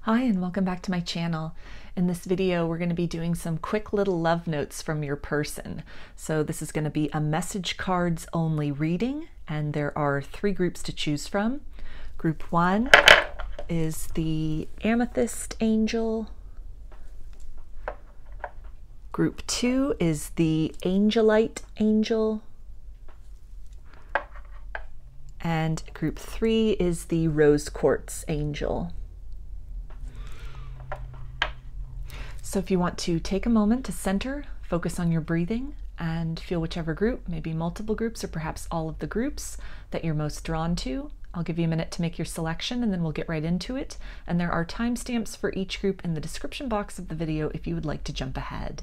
Hi and welcome back to my channel. In this video we're going to be doing some quick little love notes from your person. So this is going to be a message cards only reading, and there are 3 groups to choose from. Group 1 is the Amethyst Angel. Group 2 is the Angelite Angel. And group 3 is the Rose Quartz Angel. So if you want to take a moment to center, focus on your breathing, and feel whichever group, maybe multiple groups or perhaps all of the groups that you're most drawn to. I'll give you a minute to make your selection and then we'll get right into it. And there are timestamps for each group in the description box of the video if you would like to jump ahead.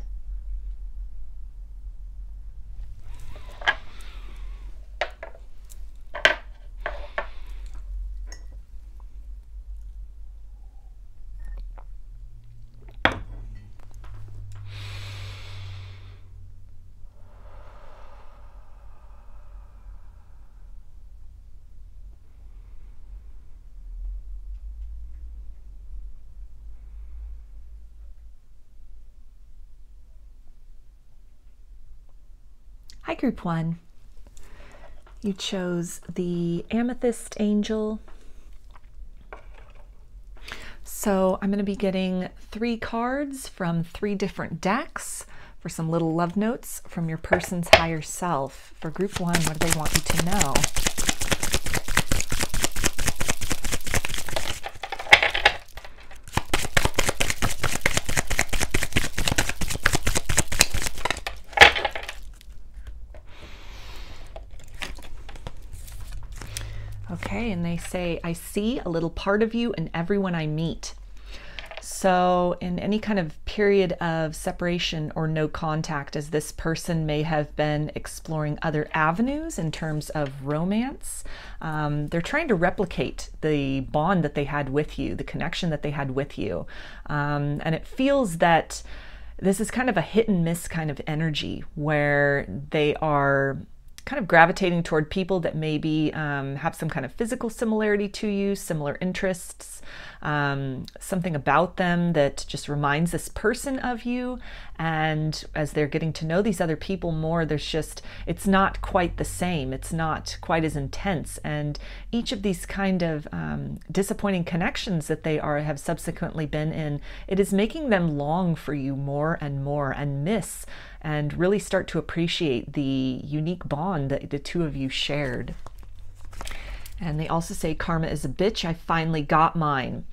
Hi, Group 1. You chose the Amethyst Angel. So I'm going to be getting 3 cards from 3 different decks for some little love notes from your person's higher self. For Group 1, what do they want you to know? Okay, and they say, I see a little part of you in everyone I meet. So in any kind of period of separation or no contact, as this person may have been exploring other avenues in terms of romance, they're trying to replicate the bond that they had with you, the connection that they had with you. And it feels that this is kind of a hit and miss kind of energy where they are kind of gravitating toward people that maybe have some kind of physical similarity to you, similar interests, something about them that just reminds this person of you. And as they're getting to know these other people more, it's not quite the same. It's not quite as intense. And each of these kind of disappointing connections that they have subsequently been in, it is making them long for you more and miss and really start to appreciate the unique bond that the 2 of you shared. And they also say, karma is a bitch, I finally got mine.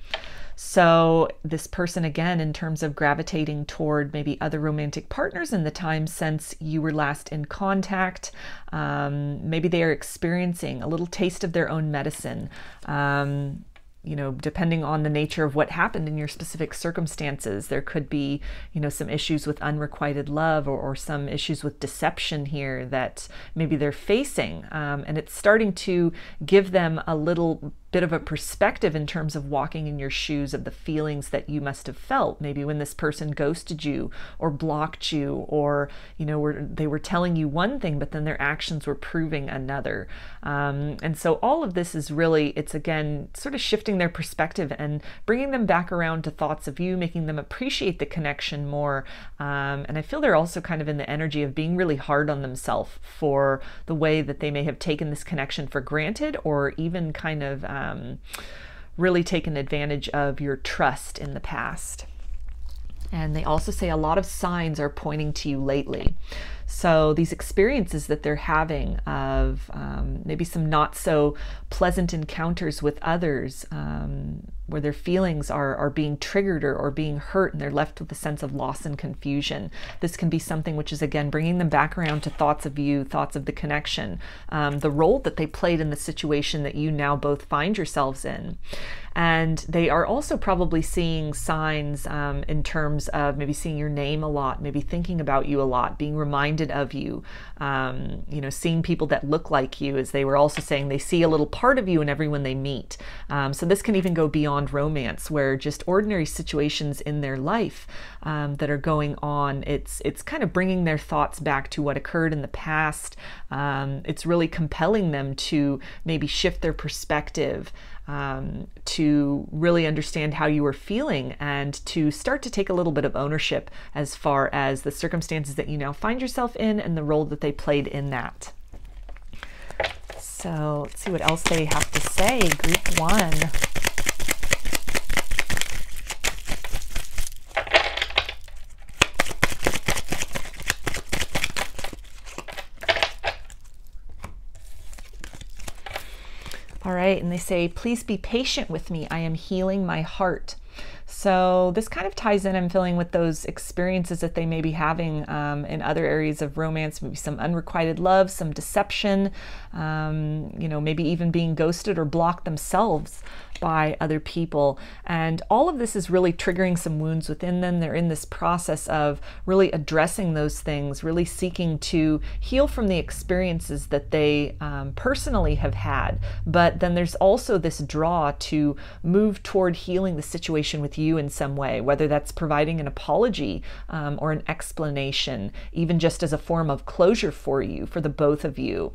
So this person, again, in terms of gravitating toward maybe other romantic partners in the time since you were last in contact, maybe they are experiencing a little taste of their own medicine. You know, depending on the nature of what happened in your specific circumstances, there could be, you know, some issues with unrequited love or some issues with deception here that maybe they're facing. And it's starting to give them a little bit of a perspective in terms of walking in your shoes of the feelings that you must have felt, maybe when this person ghosted you or blocked you, or, you know, they were telling you one thing, but then their actions were proving another. And so all of this is really, it's again, sort of shifting their perspective and bringing them back around to thoughts of you, making them appreciate the connection more. And I feel they're also kind of in the energy of being really hard on themselves for the way that they may have taken this connection for granted, or even kind of really taken advantage of your trust in the past. And they also say a lot of signs are pointing to you lately. So these experiences that they're having of maybe some not so pleasant encounters with others, where their feelings are being triggered or being hurt, and they're left with a sense of loss and confusion. This can be something which is, again, bringing them back around to thoughts of you, thoughts of the connection, the role that they played in the situation that you now both find yourselves in. And they are also probably seeing signs in terms of maybe seeing your name a lot, maybe thinking about you a lot, being reminded of you, you know, seeing people that look like you, as they were also saying they see a little part of you in everyone they meet. So this can even go beyond beyond romance, where just ordinary situations in their life that are going on, it's kind of bringing their thoughts back to what occurred in the past. It's really compelling them to maybe shift their perspective, to really understand how you are feeling, and to start to take a little bit of ownership as far as the circumstances that you now find yourself in and the role that they played in that. So let's see what else they have to say. Group 1. All right, and they say, please be patient with me. I am healing my heart. So this kind of ties in, I'm feeling, with those experiences that they may be having in other areas of romance, maybe some unrequited love, some deception, you know, maybe even being ghosted or blocked themselves by other people. And all of this is really triggering some wounds within them. They're in this process of really addressing those things, really seeking to heal from the experiences that they personally have had. But then there's also this draw to move toward healing the situation with you in some way, whether that's providing an apology or an explanation, even just as a form of closure for you, for the both of you,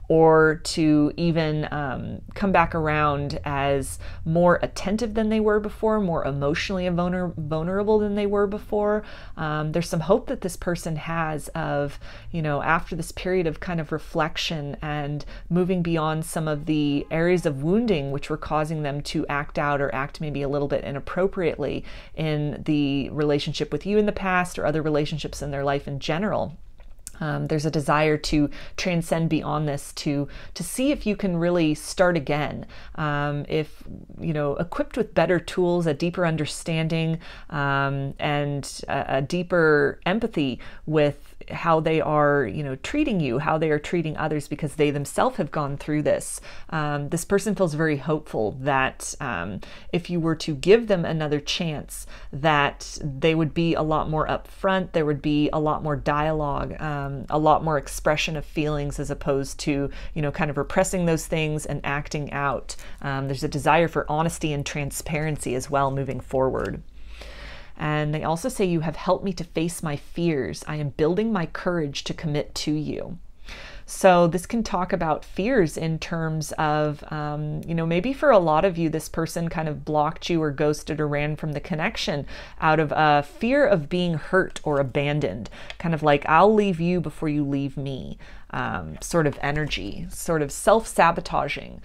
or to even come back around as more attentive than they were before, more emotionally vulnerable than they were before. There's some hope that this person has of, you know, after this period of kind of reflection and moving beyond some of the areas of wounding which were causing them to act out or act maybe a little bit inappropriately in the relationship with you in the past or other relationships in their life in general. There's a desire to transcend beyond this, to see if you can really start again. If, you know, equipped with better tools, a deeper understanding, and a deeper empathy with how they are, you know, treating you, how they are treating others, because they themselves have gone through this. This person feels very hopeful that if you were to give them another chance, that they would be a lot more upfront, there would be a lot more dialogue, a lot more expression of feelings, as opposed to, you know, kind of repressing those things and acting out. There's a desire for honesty and transparency as well moving forward. And they also say, you have helped me to face my fears. I am building my courage to commit to you. So this can talk about fears in terms of, you know, maybe for a lot of you, this person kind of blocked you or ghosted or ran from the connection out of a fear of being hurt or abandoned, kind of like, I'll leave you before you leave me, sort of energy, sort of self-sabotaging,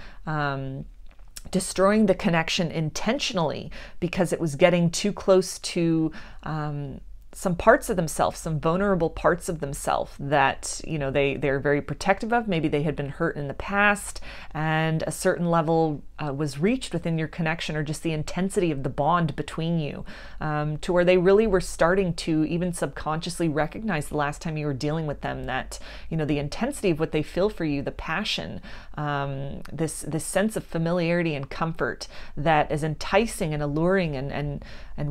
destroying the connection intentionally because it was getting too close to some parts of themselves, some vulnerable parts of themselves that, you know, they're very protective of. Maybe they had been hurt in the past and a certain level was reached within your connection, or just the intensity of the bond between you, to where they really were starting to even subconsciously recognize the last time you were dealing with them that, you know, the intensity of what they feel for you, the passion, this sense of familiarity and comfort that is enticing and alluring and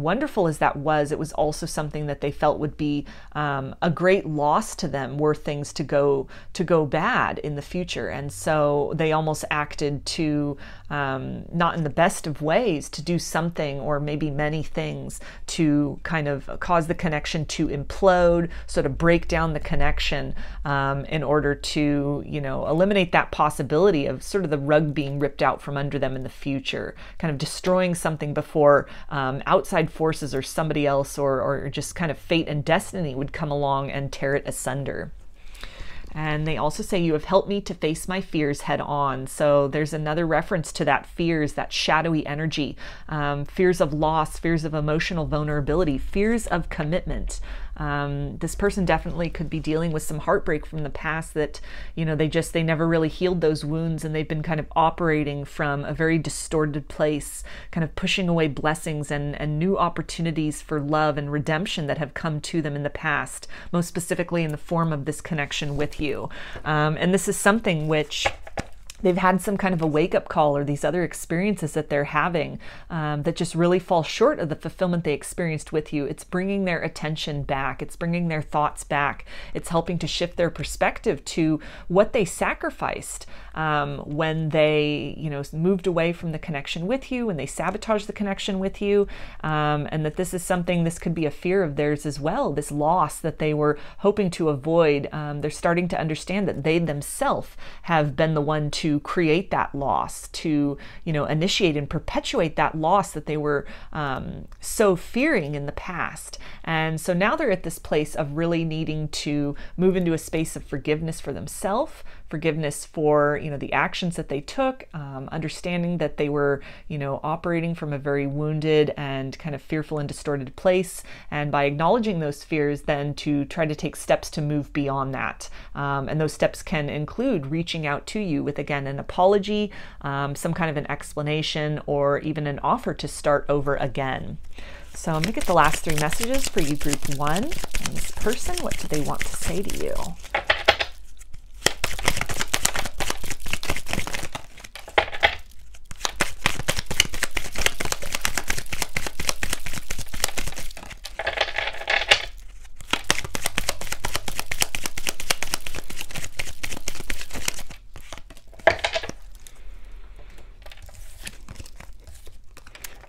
wonderful as that was, it was also something that they felt would be a great loss to them were things to go bad in the future. And so they almost acted to, not in the best of ways, to do something or maybe many things to kind of cause the connection to implode, sort of break down the connection, in order to, you know, eliminate that possibility of sort of the rug being ripped out from under them in the future, kind of destroying something before outside forces or somebody else or just kind of fate and destiny would come along and tear it asunder. And they also say, you have helped me to face my fears head on. So there's another reference to that fears, that shadowy energy, fears of loss, fears of emotional vulnerability, fears of commitment. This person definitely could be dealing with some heartbreak from the past that, you know, they never really healed those wounds, and they've been kind of operating from a very distorted place, kind of pushing away blessings and new opportunities for love and redemption that have come to them in the past, most specifically in the form of this connection with you. And this is something which they've had some kind of a wake-up call, or these other experiences that they're having that just really fall short of the fulfillment they experienced with you. It's bringing their attention back. It's bringing their thoughts back. It's helping to shift their perspective to what they sacrificed when they, moved away from the connection with you, when they sabotaged the connection with you, and that this is something, this could be a fear of theirs as well, this loss that they were hoping to avoid. They're starting to understand that they themselves have been the one to create that loss, to, initiate and perpetuate that loss that they were so fearing in the past. And so now they're at this place of really needing to move into a space of forgiveness for themselves, forgiveness for, the actions that they took, understanding that they were, operating from a very wounded and kind of fearful and distorted place. And by acknowledging those fears, then to try to take steps to move beyond that. And those steps can include reaching out to you with, again, an apology, some kind of an explanation, or even an offer to start over again. So I'm going to get the last 3 messages for you, group 1. And this person, what do they want to say to you?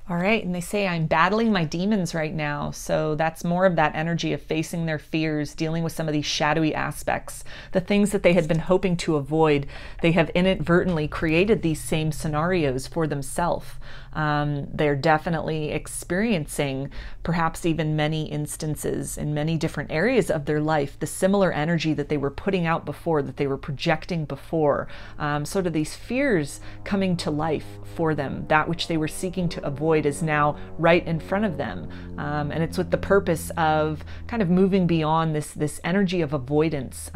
All right, and they say, I'm battling my demons right now. So that's more of that energy of facing their fears, dealing with some of these shadowy aspects, the things that they had been hoping to avoid. They have inadvertently created these same scenarios for themselves. They're definitely experiencing, perhaps even many instances in many different areas of their life, the similar energy that they were putting out before, that they were projecting before. Sort of these fears coming to life for them, that which they were seeking to avoid is now right in front of them. And it's with the purpose of kind of moving beyond this energy of avoidance,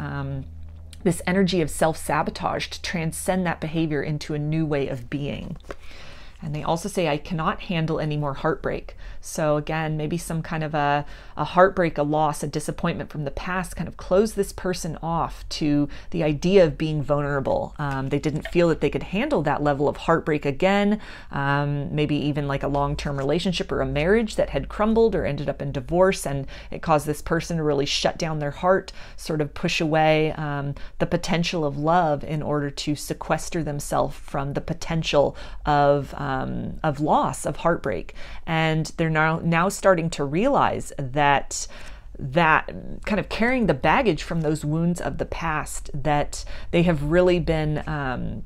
this energy of self-sabotage, to transcend that behavior into a new way of being. And they also say, I cannot handle any more heartbreak. So again, maybe some kind of a heartbreak, a loss, a disappointment from the past kind of closed this person off to the idea of being vulnerable. They didn't feel that they could handle that level of heartbreak again. Maybe even like a long-term relationship or a marriage that had crumbled or ended up in divorce, and it caused this person to really shut down their heart, sort of push away the potential of love in order to sequester themselves from the potential of loss, of heartbreak. And they're now starting to realize that kind of carrying the baggage from those wounds of the past, that they have really been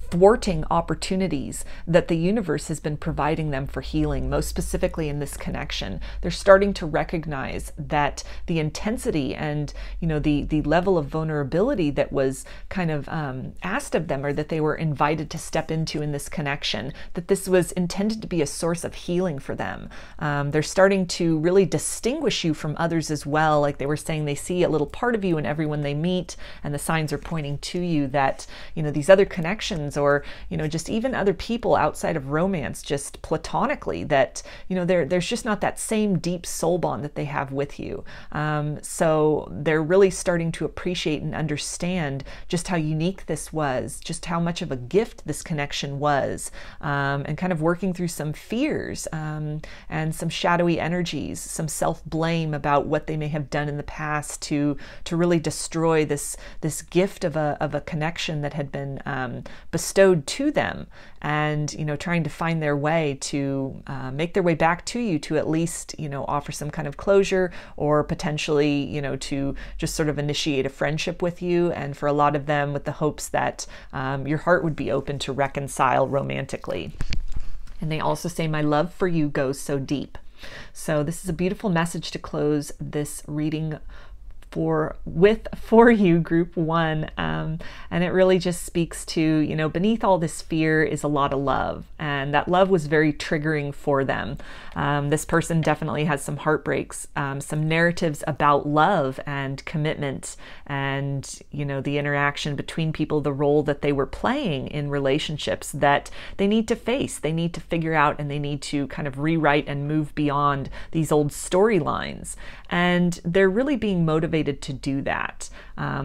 thwarting opportunities that the universe has been providing them for healing, most specifically in this connection. They're starting to recognize that the intensity and, the level of vulnerability that was kind of asked of them, or that they were invited to step into in this connection, that this was intended to be a source of healing for them. They're starting to really distinguish you from others as well. Like they were saying, they see a little part of you in everyone they meet, and the signs are pointing to you that, these other connections, or just even other people outside of romance, just platonically, that there's just not that same deep soul bond that they have with you. So they're really starting to appreciate and understand just how unique this was, just how much of a gift this connection was, and kind of working through some fears and some shadowy energies, some self-blame about what they may have done in the past to really destroy this gift of a connection that had been bestowed to them, and trying to find their way to make their way back to you, to at least offer some kind of closure, or potentially to just sort of initiate a friendship with you, and for a lot of them with the hopes that your heart would be open to reconcile romantically. And they also say, my love for you goes so deep. So this is a beautiful message to close this reading for you, group 1, and it really just speaks to, beneath all this fear is a lot of love, and that love was very triggering for them. This person definitely has some heartbreaks, some narratives about love and commitment, and the interaction between people, the role that they were playing in relationships that they need to face, they need to figure out, and they need to kind of rewrite and move beyond these old storylines. And they're really being motivated motivated to do that.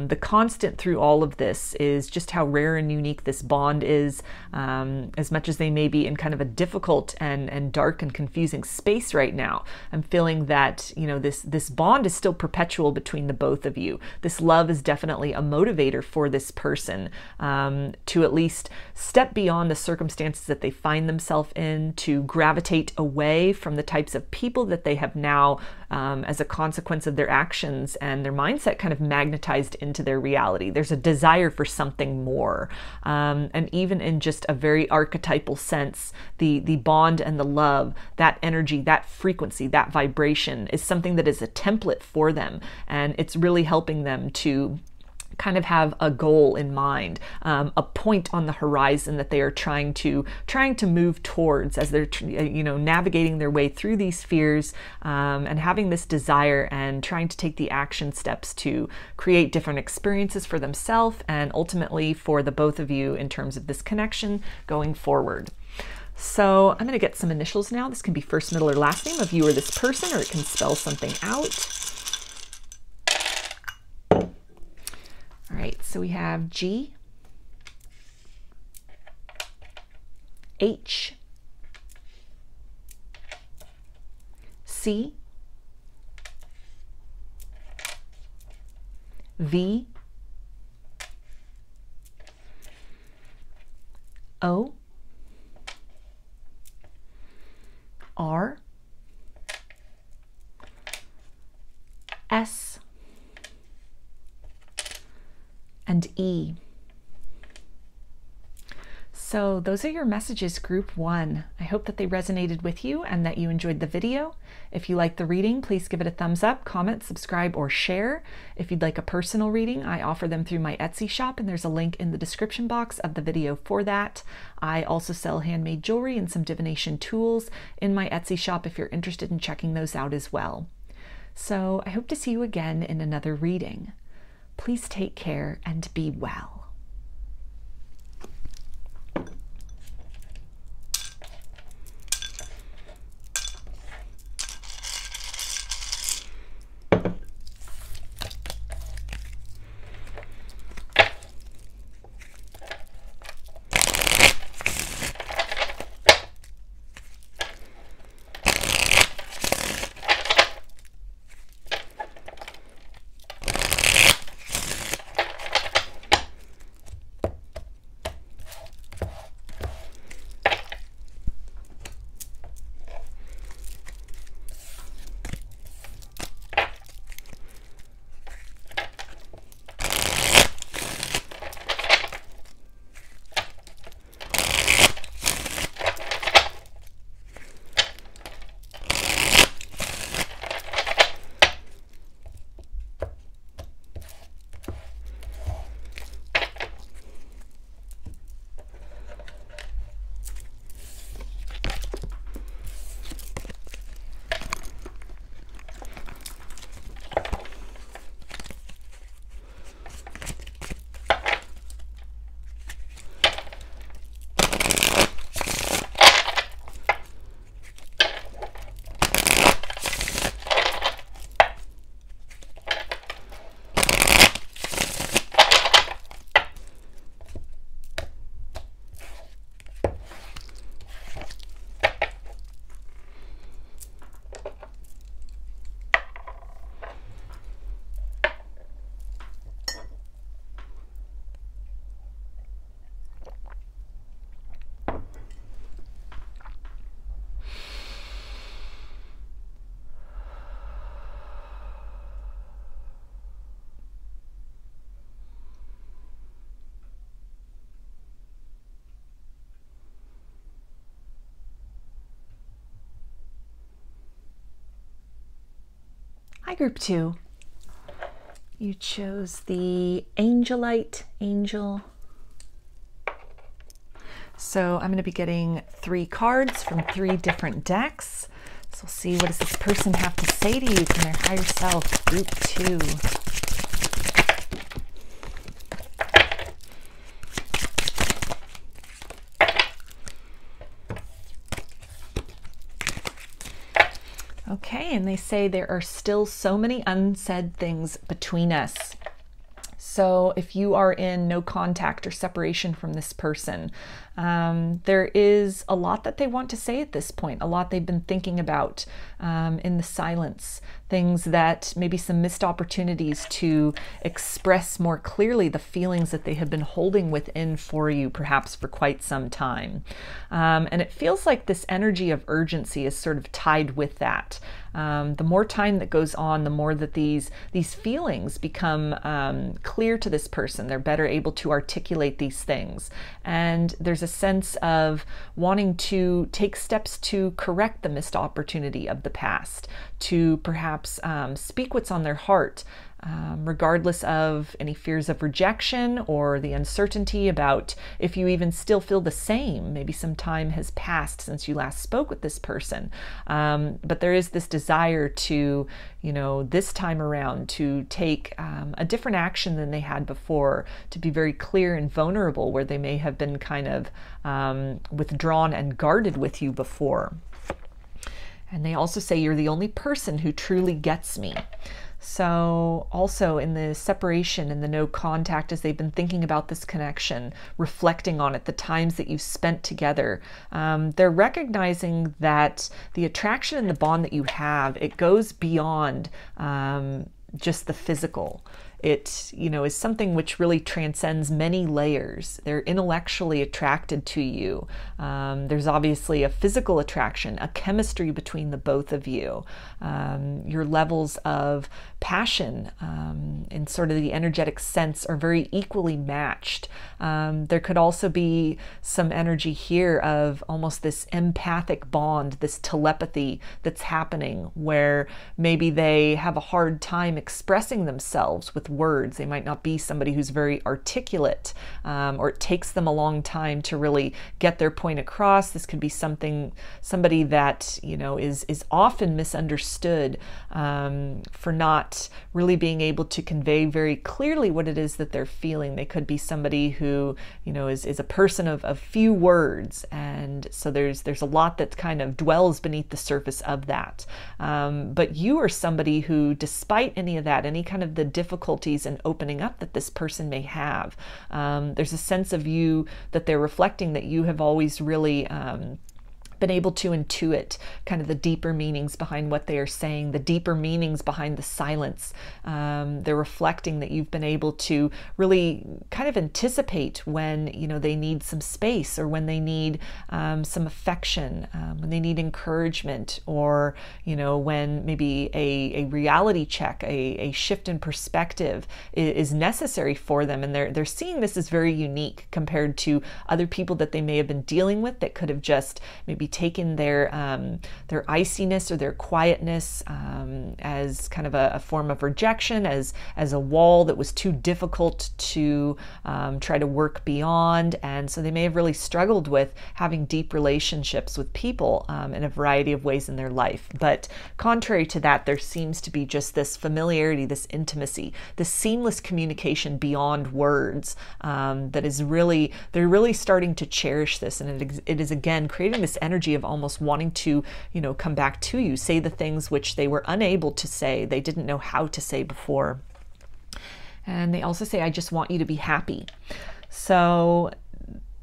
The constant through all of this is just how rare and unique this bond is. As much as they may be in kind of a difficult and dark and confusing space right now, I'm feeling that, you know, this bond is still perpetual between the both of you. This love is definitely a motivator for this person to at least step beyond the circumstances that they find themselves in, to gravitate away from the types of people that they have now, as a consequence of their actions and their mindset, kind of magnetized into their reality. There's a desire for something more. And even in just a very archetypal sense, the bond and the love, that energy, that frequency, that vibration is something that is a template for them. And it's really helping them to kind of have a goal in mind, a point on the horizon that they are trying to move towards as they're, you know, navigating their way through these fears, and having this desire and trying to take the action steps to create different experiences for themselves and ultimately for the both of you in terms of this connection going forward. So I'm going to get some initials now. This can be first, middle, or last name of you or this person, or it can spell something out. All right, so we have G, H, C, V, O, R, S, and E. So those are your messages, group 1. I hope that they resonated with you and that you enjoyed the video. If you like the reading, please give it a thumbs up, comment, subscribe, or share. If you'd like a personal reading, I offer them through my Etsy shop, and there's a link in the description box of the video for that. I also sell handmade jewelry and some divination tools in my Etsy shop if you're interested in checking those out as well. So I hope to see you again in another reading. Please take care and be well. Hi, group 2. You chose the Angelite angel. So I'm going to be getting 3 cards from 3 different decks. So we'll see, what does this person have to say to you from their higher self, group 2. Okay, and they say there are still so many unsaid things between us. So if you are in no contact or separation from this person, there is a lot that they want to say at this point, a lot they've been thinking about in the silence, things that maybe some missed opportunities to express more clearly the feelings that they have been holding within for you, perhaps for quite some time. And it feels like this energy of urgency is sort of tied with that. The more time that goes on, the more that these feelings become clear to this person. They're better able to articulate these things. And there's a sense of wanting to take steps to correct the missed opportunity of the past, to perhaps speak what's on their heart, regardless of any fears of rejection or the uncertainty about if you even still feel the same. Maybe some time has passed since you last spoke with this person. But there is this desire to, this time around, to take a different action than they had before, to be very clear and vulnerable where they may have been kind of withdrawn and guarded with you before. And they also say you're the only person who truly gets me. So also in the separation and the no contact, as they've been thinking about this connection, reflecting on it, the times that you've spent together, they're recognizing that the attraction and the bond that you have, it goes beyond just the physical. It, is something which really transcends many layers. They're intellectually attracted to you. There's obviously a physical attraction, a chemistry between the both of you. Your levels of passion in sort of the energetic sense are very equally matched. There could also be some energy here of almost this empathic bond, this telepathy that's happening, where maybe they have a hard time expressing themselves with words. They might not be somebody who's very articulate, or it takes them a long time to really get their point across. This could be somebody that is often misunderstood for not really being able to convey very clearly what it is that they're feeling. They could be somebody who is a person of few words, and so there's a lot that kind of dwells beneath the surface of that. But you are somebody who, despite any of that, any kind of the difficulties and opening up that this person may have, there's a sense of you that they're reflecting that you have always really been able to intuit kind of the deeper meanings behind what they are saying, the deeper meanings behind the silence. They're reflecting that you've been able to really kind of anticipate when, they need some space, or when they need some affection, when they need encouragement, or, when maybe a reality check, a shift in perspective is necessary for them. And they're seeing this as very unique compared to other people that they may have been dealing with that could have just maybe taken their iciness or their quietness as kind of a form of rejection, as a wall that was too difficult to try to work beyond. And so they may have really struggled with having deep relationships with people in a variety of ways in their life. But contrary to that, there seems to be just this familiarity, this intimacy, this seamless communication beyond words that is really, they're really starting to cherish this. And it is again creating this energy of almost wanting to, come back to you, say the things which they were unable to say, they didn't know how to say before. And they also say, I just want you to be happy. So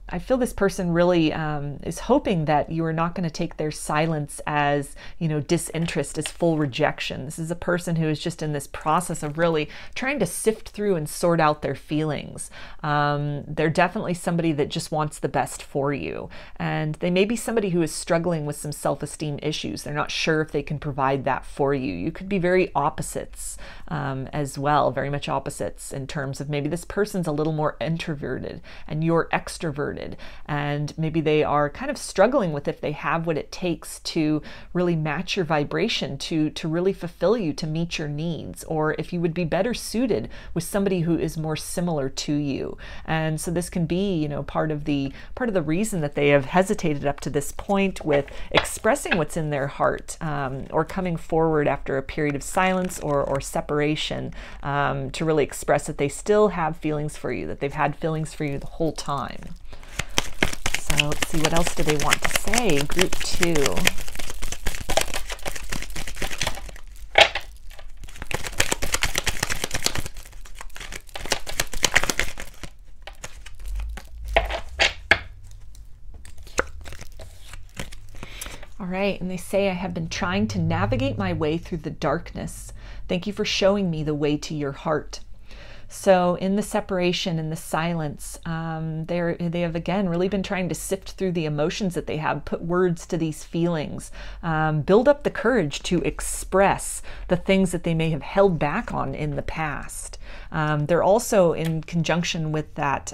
I feel this person really is hoping that you are not going to take their silence as, disinterest, as full rejection. This is a person who is just in this process of really trying to sift through and sort out their feelings. They're definitely somebody that just wants the best for you. And they may be somebody who is struggling with some self-esteem issues. They're not sure if they can provide that for you. You could be very opposites as well, very much opposites in terms of maybe this person's a little more introverted and you're extroverted. And maybe they are kind of struggling with if they have what it takes to really match your vibration, to really fulfill you, to meet your needs, or if you would be better suited with somebody who is more similar to you. And so this can be, part of the reason that they have hesitated up to this point with expressing what's in their heart, or coming forward after a period of silence or separation, to really express that they still have feelings for you, that they've had feelings for you the whole time. So let's see, what else do they want to say? Group 2. All right, and they say, I have been trying to navigate my way through the darkness. Thank you for showing me the way to your heart. So in the separation, in the silence, they have again really been trying to sift through the emotions that they have, put words to these feelings, build up the courage to express the things that they may have held back on in the past. They're also in conjunction with that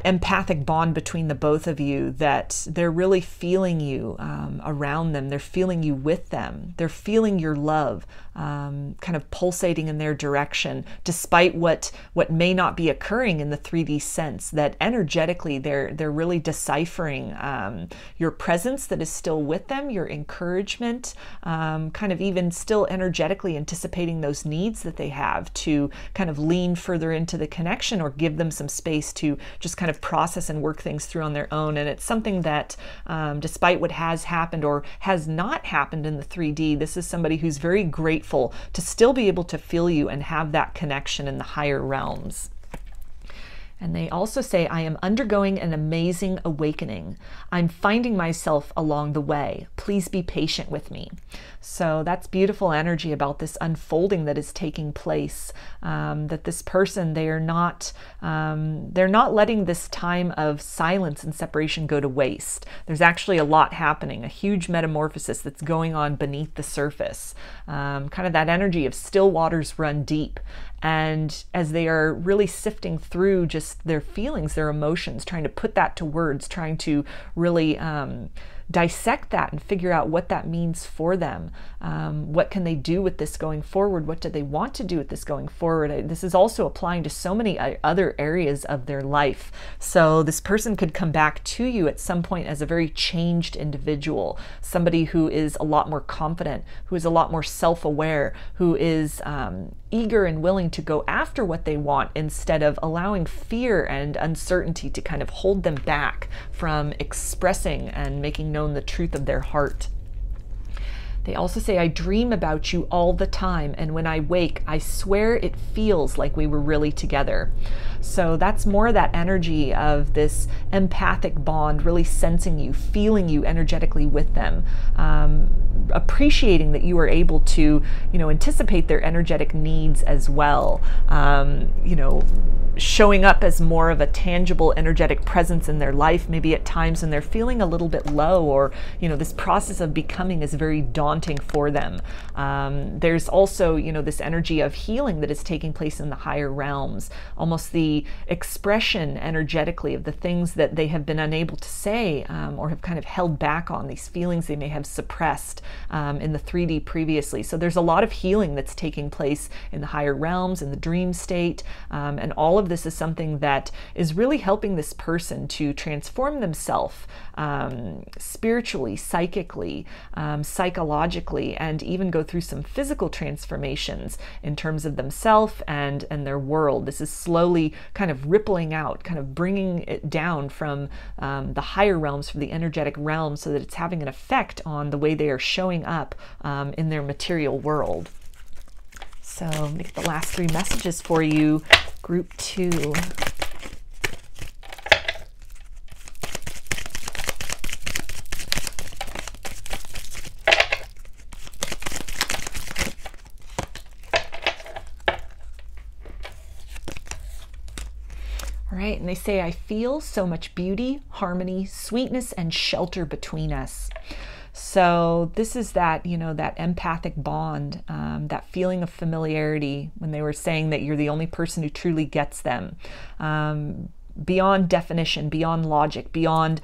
empathic bond between the both of you, that they're really feeling you around them. They're feeling you with them. They're feeling your love kind of pulsating in their direction, despite what may not be occurring in the 3D sense, that energetically they're really deciphering your presence that is still with them, your encouragement, kind of even still energetically anticipating those needs that they have to kind of lean further into the connection or give them some space to just kind of process and work things through on their own. And it's something that despite what has happened or has not happened in the 3D, this is somebody who's very grateful to still be able to feel you and have that connection in the higher realms. And they also say, I am undergoing an amazing awakening. I'm finding myself along the way. Please be patient with me. So that's beautiful energy about this unfolding that is taking place. That this person, they're not letting this time of silence and separation go to waste. There's actually a lot happening, a huge metamorphosis that's going on beneath the surface. Kind of that energy of still waters run deep. And as they are really sifting through just their feelings, their emotions, trying to put that to words, trying to really dissect that and figure out what that means for them. What can they do with this going forward? What do they want to do with this going forward? This is also applying to so many other areas of their life. So this person could come back to you at some point as a very changed individual, somebody who is a lot more confident, who is a lot more self-aware, who is eager and willing to go after what they want instead of allowing fear and uncertainty to kind of hold them back from expressing and making known the truth of their heart. They also say, I dream about you all the time, and when I wake, I swear it feels like we were really together. So that's more that energy of this empathic bond, really sensing you, feeling you energetically with them, appreciating that you are able to, anticipate their energetic needs as well. Showing up as more of a tangible, energetic presence in their life, maybe at times when they're feeling a little bit low, or this process of becoming is very daunting for them. There's also this energy of healing that is taking place in the higher realms, almost the expression energetically of the things that they have been unable to say or have kind of held back on, these feelings they may have suppressed in the 3D previously. So there's a lot of healing that's taking place in the higher realms, in the dream state, and all of this is something that is really helping this person to transform themselves spiritually, psychically, psychologically, and even go through some physical transformations in terms of themselves and their world. This is slowly kind of rippling out, kind of bringing it down from the higher realms, from the energetic realms, so that it's having an effect on the way they are showing up in their material world. So let me get the last 3 messages for you, group 2. All right, and they say, I feel so much beauty, harmony, sweetness, and shelter between us. So this is that, that empathic bond, that feeling of familiarity when they were saying that you're the only person who truly gets them. Beyond definition, beyond logic, beyond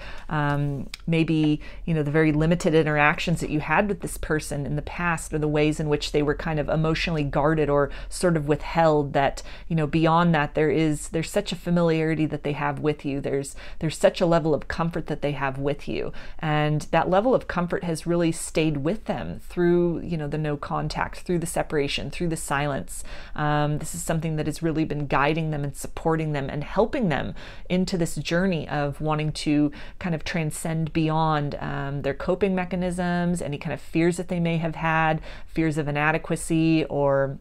maybe, the very limited interactions that you had with this person in the past, or the ways in which they were kind of emotionally guarded or sort of withheld, that, beyond that, there's such a familiarity that they have with you. There's such a level of comfort that they have with you. And that level of comfort has really stayed with them through, the no contact, through the separation, through the silence. This is something that has really been guiding them and supporting them and helping them into this journey of wanting to kind of transcend beyond their coping mechanisms, any kind of fears that they may have had, fears of inadequacy, or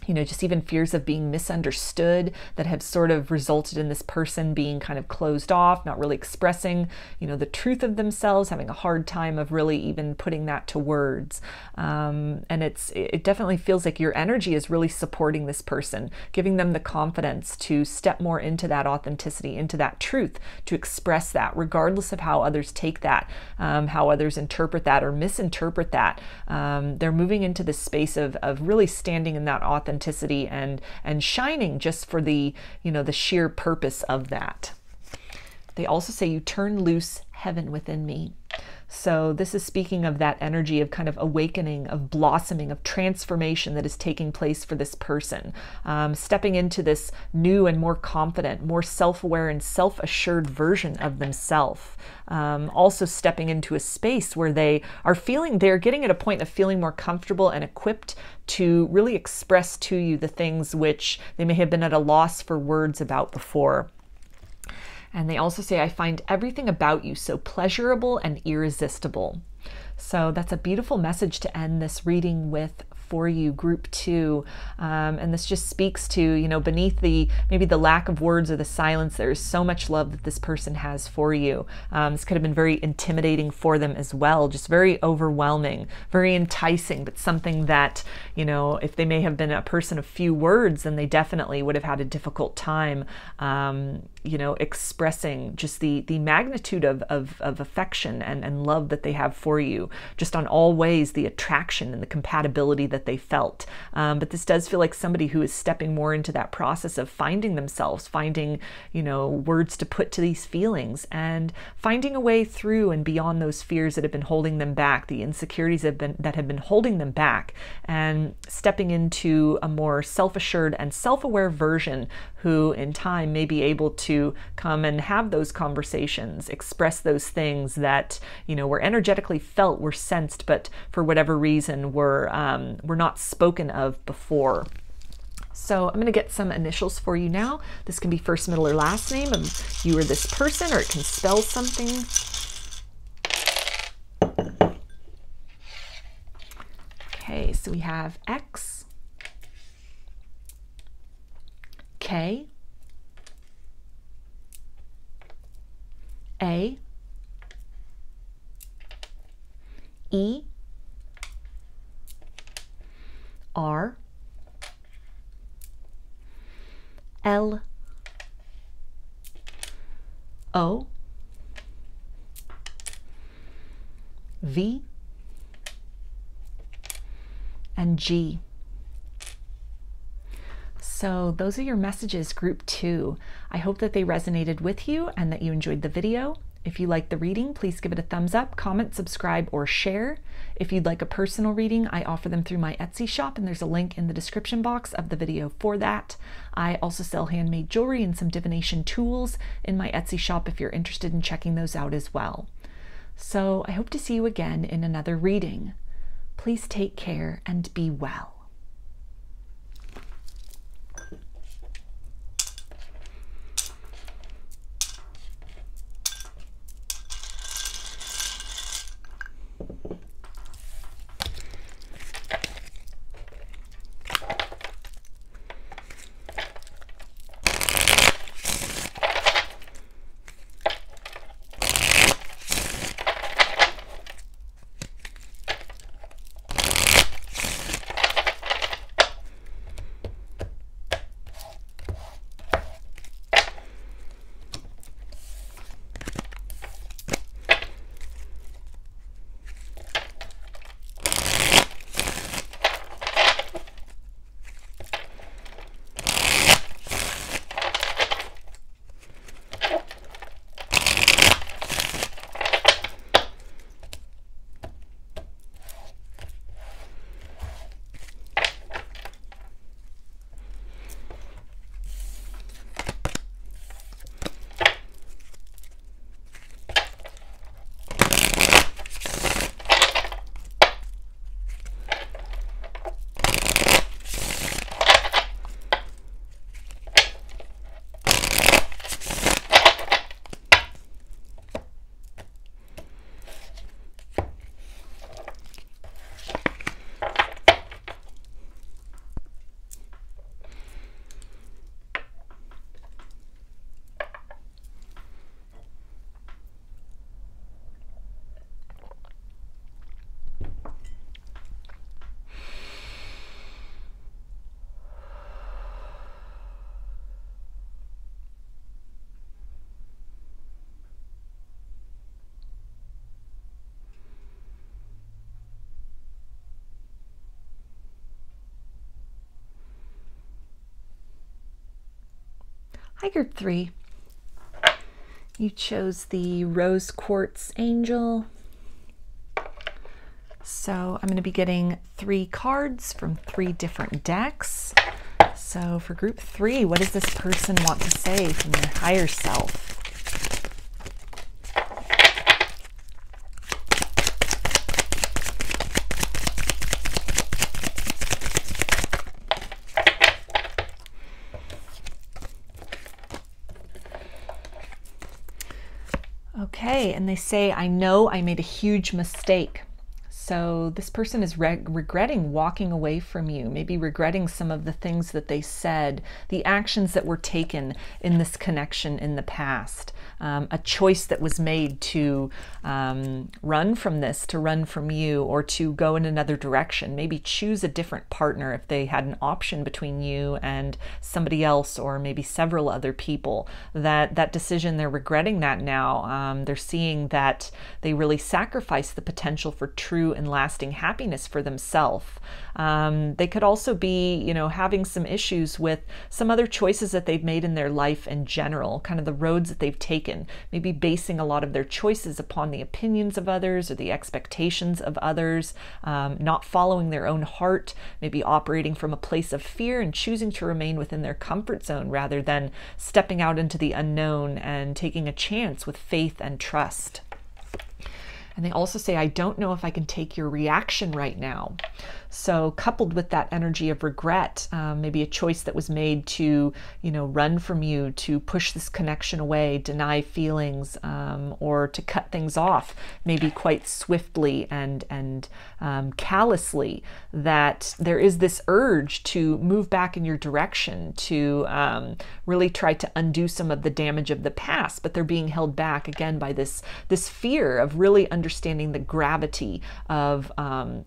just even fears of being misunderstood that have sort of resulted in this person being kind of closed off, not really expressing, the truth of themselves, having a hard time of really even putting that to words. And it definitely feels like your energy is really supporting this person, giving them the confidence to step more into that authenticity, into that truth, to express that, regardless of how others take that, how others interpret that or misinterpret that. They're moving into this space of really standing in that authenticity and shining just for the the sheer purpose of that. They also say you turn loose heaven within me. So this is speaking of that energy of kind of awakening, of blossoming, of transformation that is taking place for this person, stepping into this new and more confident, more self-aware and self-assured version of themselves. Also stepping into a space where they're getting at a point of feeling more comfortable and equipped to really express to you the things which they may have been at a loss for words about before. And they also say, I find everything about you so pleasurable and irresistible. So that's a beautiful message to end this reading with for you, group 2. And this just speaks to, beneath maybe the lack of words or the silence, there is so much love that this person has for you. This could have been very intimidating for them as well, just very overwhelming, very enticing, but something that, if they may have been a person of few words, then they definitely would have had a difficult time, expressing just the magnitude of affection and love that they have for you, just on all ways, the attraction and the compatibility that they felt. But this does feel like somebody who is stepping more into that process of finding themselves, finding, words to put to these feelings and finding a way through and beyond those fears that have been holding them back, the insecurities that have been holding them back, and stepping into a more self-assured and self-aware version who in time may be able to come and have those conversations, express those things that, were energetically felt, were sensed, but for whatever reason were not spoken of before. So I'm going to get some initials for you now. This can be first, middle, or last name of you or this person, or it can spell something. Okay, so we have X, K, A, E, R, L, O, V, and G. So those are your messages, group 2. I hope that they resonated with you and that you enjoyed the video. If you liked the reading, please give it a thumbs up, comment, subscribe, or share. If you'd like a personal reading, I offer them through my Etsy shop, and there's a link in the description box of the video for that. I also sell handmade jewelry and some divination tools in my Etsy shop if you're interested in checking those out as well. So I hope to see you again in another reading. Please take care and be well. Hi, group 3. You chose the rose quartz angel. So I'm going to be getting 3 cards from 3 different decks. So for group 3, what does this person want to say from their higher self? Okay, and they say, I know I made a huge mistake. So this person is regretting walking away from you, maybe regretting some of the things that they said, the actions that were taken in this connection in the past, a choice that was made to run from this, to run from you, or to go in another direction, maybe choose a different partner if they had an option between you and somebody else, or maybe several other people. That decision, they're regretting that now. They're seeing that they really sacrificed the potential for true and lasting happiness for themselves. They could also be, having some issues with some other choices that they've made in their life in general, kind of the roads that they've taken, maybe basing a lot of their choices upon the opinions of others or the expectations of others, not following their own heart, maybe operating from a place of fear and choosing to remain within their comfort zone rather than stepping out into the unknown and taking a chance with faith and trust. And they also say, I don't know if I can take your reaction right now. So coupled with that energy of regret, maybe a choice that was made to, run from you, to push this connection away, deny feelings, or to cut things off, maybe quite swiftly and callously, that there is this urge to move back in your direction, to really try to undo some of the damage of the past, but they're being held back again by this fear of really understanding the gravity of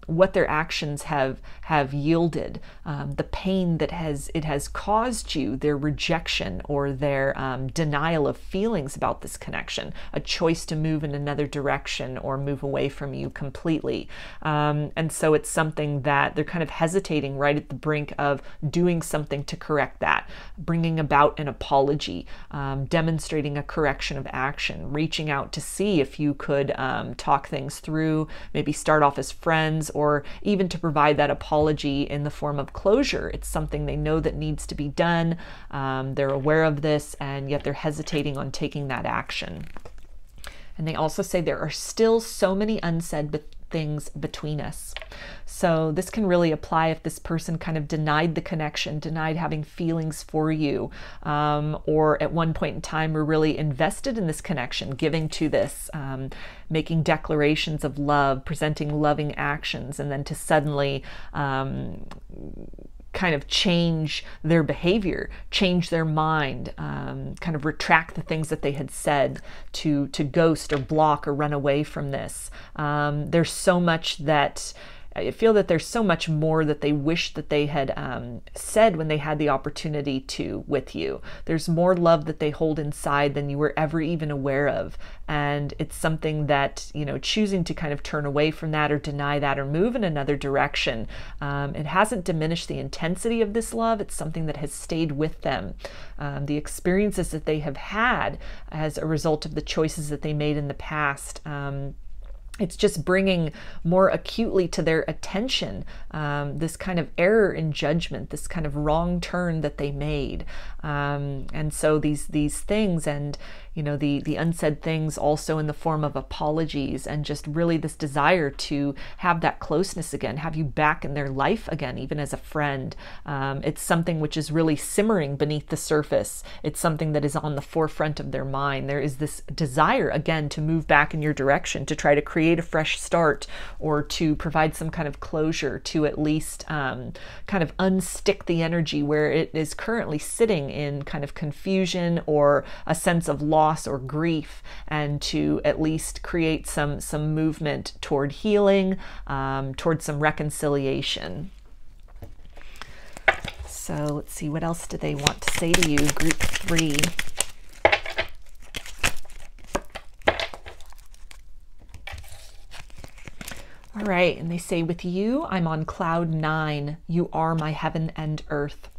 what their actions have yielded, the pain that it has caused you, their rejection or their denial of feelings about this connection, a choice to move in another direction or move away from you completely. And so it's something that they're kind of hesitating right at the brink of doing something to correct that, bringing about an apology, demonstrating a correction of action, reaching out to see if you could talk things through, maybe start off as friends, or even to provide that apology in the form of closure. It's something they know that needs to be done. They're aware of this, and yet they're hesitating on taking that action. And they also say there are still so many unsaid things between us. So this can really apply if this person kind of denied the connection, denied having feelings for you, or at one point in time were really invested in this connection, giving to this, making declarations of love, presenting loving actions, and then to suddenly kind of change their behavior, change their mind, kind of retract the things that they had said, to ghost or block or run away from this. There's so much that I feel that there's so much more that they wish that they had said when they had the opportunity to with you. There's more love that they hold inside than you were ever even aware of. And it's something that, choosing to kind of turn away from that or deny that or move in another direction, it hasn't diminished the intensity of this love. It's something that has stayed with them. The experiences that they have had as a result of the choices that they made in the past, it's just bringing more acutely to their attention this kind of error in judgment, this kind of wrong turn that they made. And so these things, and the unsaid things also in the form of apologies, and just really this desire to have that closeness again, have you back in their life again, even as a friend. It's something which is really simmering beneath the surface. It's something that is on the forefront of their mind. There is this desire again to move back in your direction, to try to create a fresh start, or to provide some kind of closure, to at least kind of unstick the energy where it is currently sitting in kind of confusion or a sense of loss or grief, and to at least create some movement toward healing, toward some reconciliation. So let's see, what else do they want to say to you, group 3? All right, and they say, with you, I'm on cloud 9. You are my heaven and earth.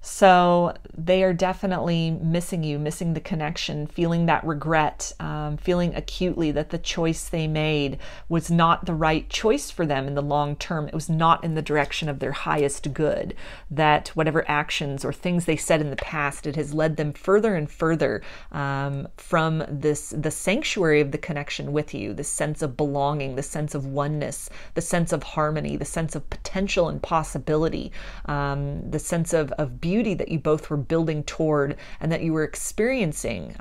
So they are definitely missing you, missing the connection, feeling that regret, feeling acutely that the choice they made was not the right choice for them in the long term. It was not in the direction of their highest good, that whatever actions or things they said in the past, it has led them further and further from the sanctuary of the connection with you, the sense of belonging, the sense of oneness, the sense of harmony, the sense of potential and possibility, the sense of beauty that you both were building toward and that you were experiencing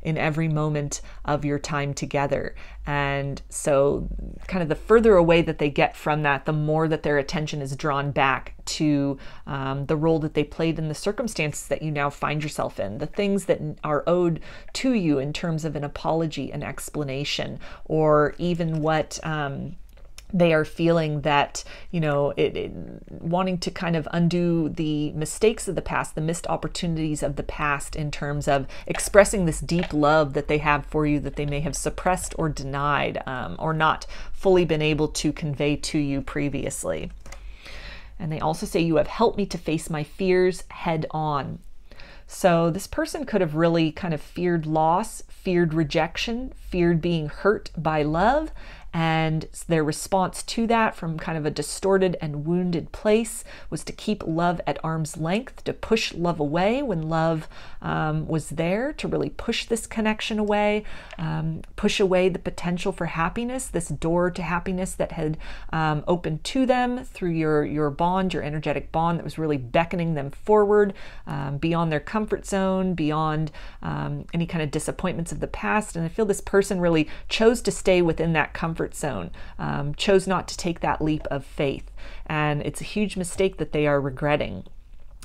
in every moment of your time together. And so kind of the further away that they get from that, the more that their attention is drawn back to the role that they played in the circumstances that you now find yourself in, the things that are owed to you in terms of an apology, an explanation, or even what they are feeling that, wanting to kind of undo the mistakes of the past, the missed opportunities of the past in terms of expressing this deep love that they have for you that they may have suppressed or denied or not fully been able to convey to you previously. And they also say, you have helped me to face my fears head on. So this person could have really kind of feared loss, feared rejection, feared being hurt by love, and their response to that from kind of a distorted and wounded place was to keep love at arm's length, to push love away when love was there, to really push this connection away, push away the potential for happiness, this door to happiness that had opened to them through your bond, your energetic bond that was really beckoning them forward beyond their comfort zone, beyond any kind of disappointments of the past. And I feel this person really chose to stay within that comfort zone, chose not to take that leap of faith. And it's a huge mistake that they are regretting.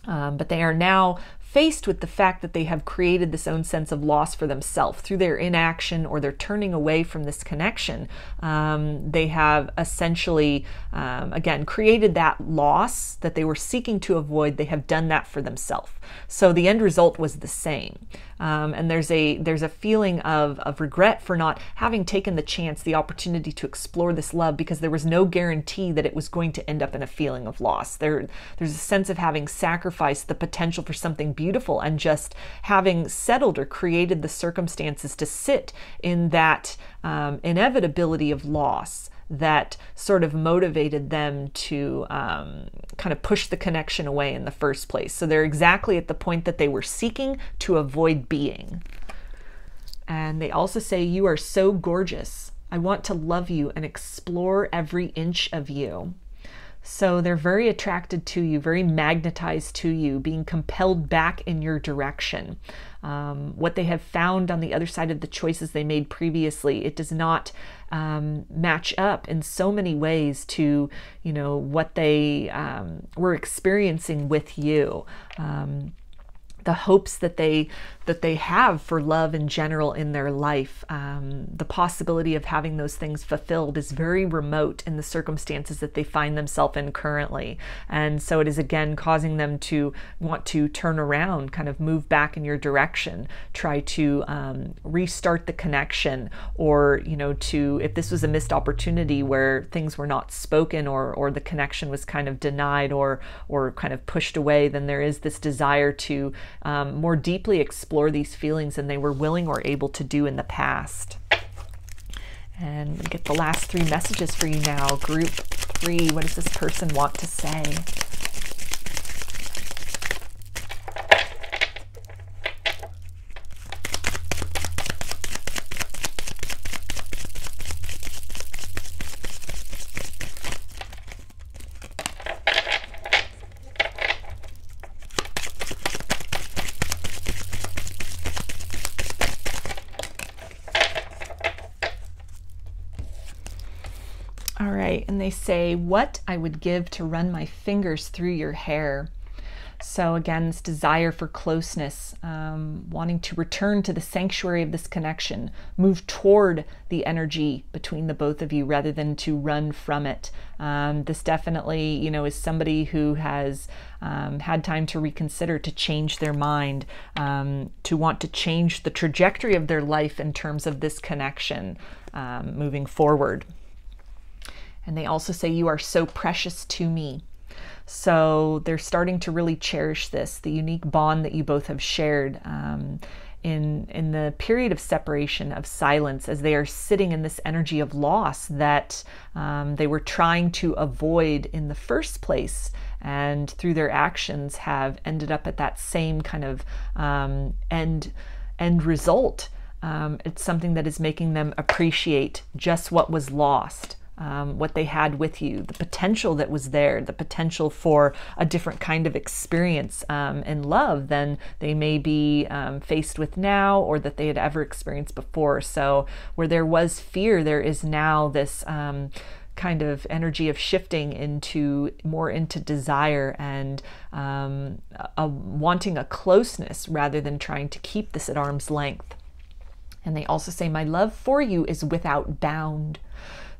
But they are now faced with the fact that they have created this own sense of loss for themselves through their inaction or their turning away from this connection. They have essentially, again, created that loss that they were seeking to avoid. They have done that for themselves. So the end result was the same. And there's a feeling of regret for not having taken the chance, the opportunity to explore this love, because there was no guarantee that it was going to end up in a feeling of loss. There's a sense of having sacrificed the potential for something beautiful and just having settled or created the circumstances to sit in that inevitability of loss that sort of motivated them to kind of push the connection away in the first place. So they're exactly at the point that they were seeking to avoid being. And they also say, you are so gorgeous. I want to love you and explore every inch of you. So they're very attracted to you, very magnetized to you, being compelled back in your direction. What they have found on the other side of the choices they made previously, it does not match up in so many ways to, what they were experiencing with you. The hopes that they have for love in general in their life, the possibility of having those things fulfilled is very remote in the circumstances that they find themselves in currently. And so it is again causing them to want to turn around, kind of move back in your direction, try to restart the connection, or, if this was a missed opportunity where things were not spoken or the connection was kind of denied or kind of pushed away, then there is this desire to more deeply explore these feelings than they were willing or able to do in the past. And we get the last three messages for you now. Group 3, what does this person want to say? All right, and they say, what I would give to run my fingers through your hair. So again, this desire for closeness, wanting to return to the sanctuary of this connection, move toward the energy between the both of you rather than to run from it. This definitely, is somebody who has had time to reconsider, to change their mind, to want to change the trajectory of their life in terms of this connection moving forward. And they also say, you are so precious to me. So they're starting to really cherish this, the unique bond that you both have shared in the period of separation, of silence, as they are sitting in this energy of loss that they were trying to avoid in the first place, and through their actions have ended up at that same kind of end result. It's something that is making them appreciate just what was lost. What they had with you, the potential that was there, the potential for a different kind of experience in love than they may be faced with now, or that they had ever experienced before. So where there was fear, there is now this kind of energy of shifting more into desire and wanting a closeness rather than trying to keep this at arm's length. And they also say, my love for you is without bound.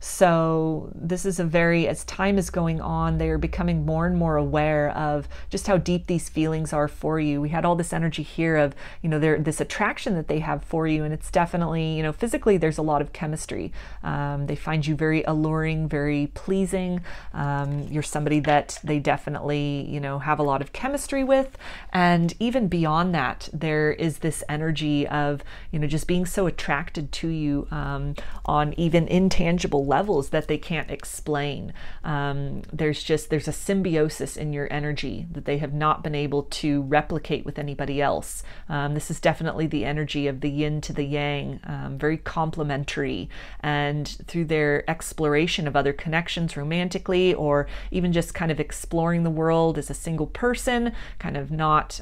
So this is as time is going on, they are becoming more and more aware of just how deep these feelings are for you. We had all this energy here of, this attraction that they have for you, and it's definitely, physically there's a lot of chemistry. They find you very alluring, very pleasing. You're somebody that they definitely, have a lot of chemistry with. And even beyond that, there is this energy of, just being so attracted to you on even intangible levels that they can't explain. There's a symbiosis in your energy that they have not been able to replicate with anybody else. This is definitely the energy of the yin to the yang, very complementary. And through their exploration of other connections romantically, or even just kind of exploring the world as a single person, kind of not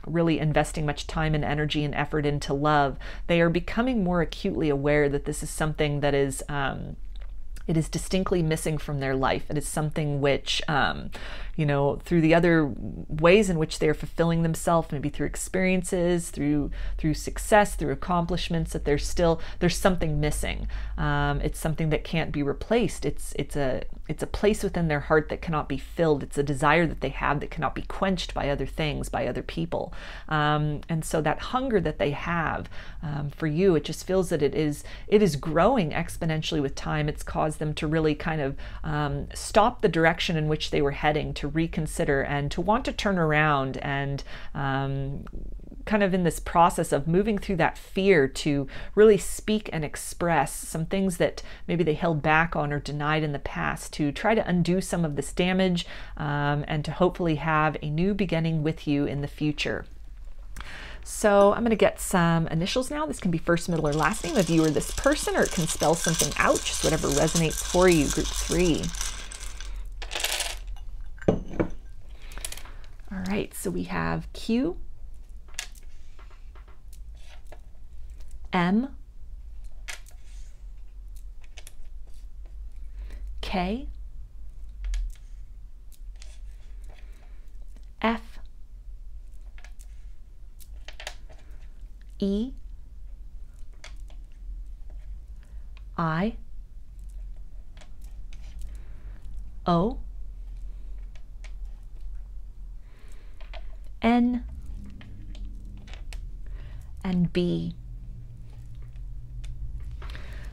really investing much time and energy and effort into love, they are becoming more acutely aware that this is something that is it is distinctly missing from their life. It is something which, through the other ways in which they are fulfilling themselves, maybe through experiences, through success, through accomplishments, that there's something missing. It's something that can't be replaced. It's a place within their heart that cannot be filled. It's a desire that they have that cannot be quenched by other things, by other people. And so that hunger that they have for you, it just feels that it is growing exponentially with time. It's caused them to really kind of stop the direction in which they were heading, to reconsider and to want to turn around, and kind of in this process of moving through that fear to really speak and express some things that maybe they held back on or denied in the past, to try to undo some of this damage and to hopefully have a new beginning with you in the future. So I'm going to get some initials now. This can be first, middle, or last name of you or this person, or it can spell something out, just whatever resonates for you. Group 3. All right, so we have Q, M, K, F, E, I, O, N, and B.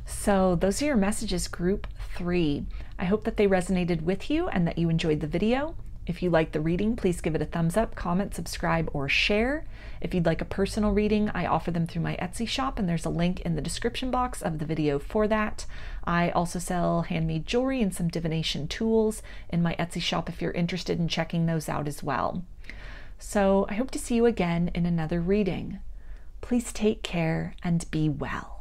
So those are your messages, group 3. I hope that they resonated with you and that you enjoyed the video. If you liked the reading, please give it a thumbs up, comment, subscribe, or share. If you'd like a personal reading, I offer them through my Etsy shop, and there's a link in the description box of the video for that. I also sell handmade jewelry and some divination tools in my Etsy shop if you're interested in checking those out as well. So I hope to see you again in another reading. Please take care and be well.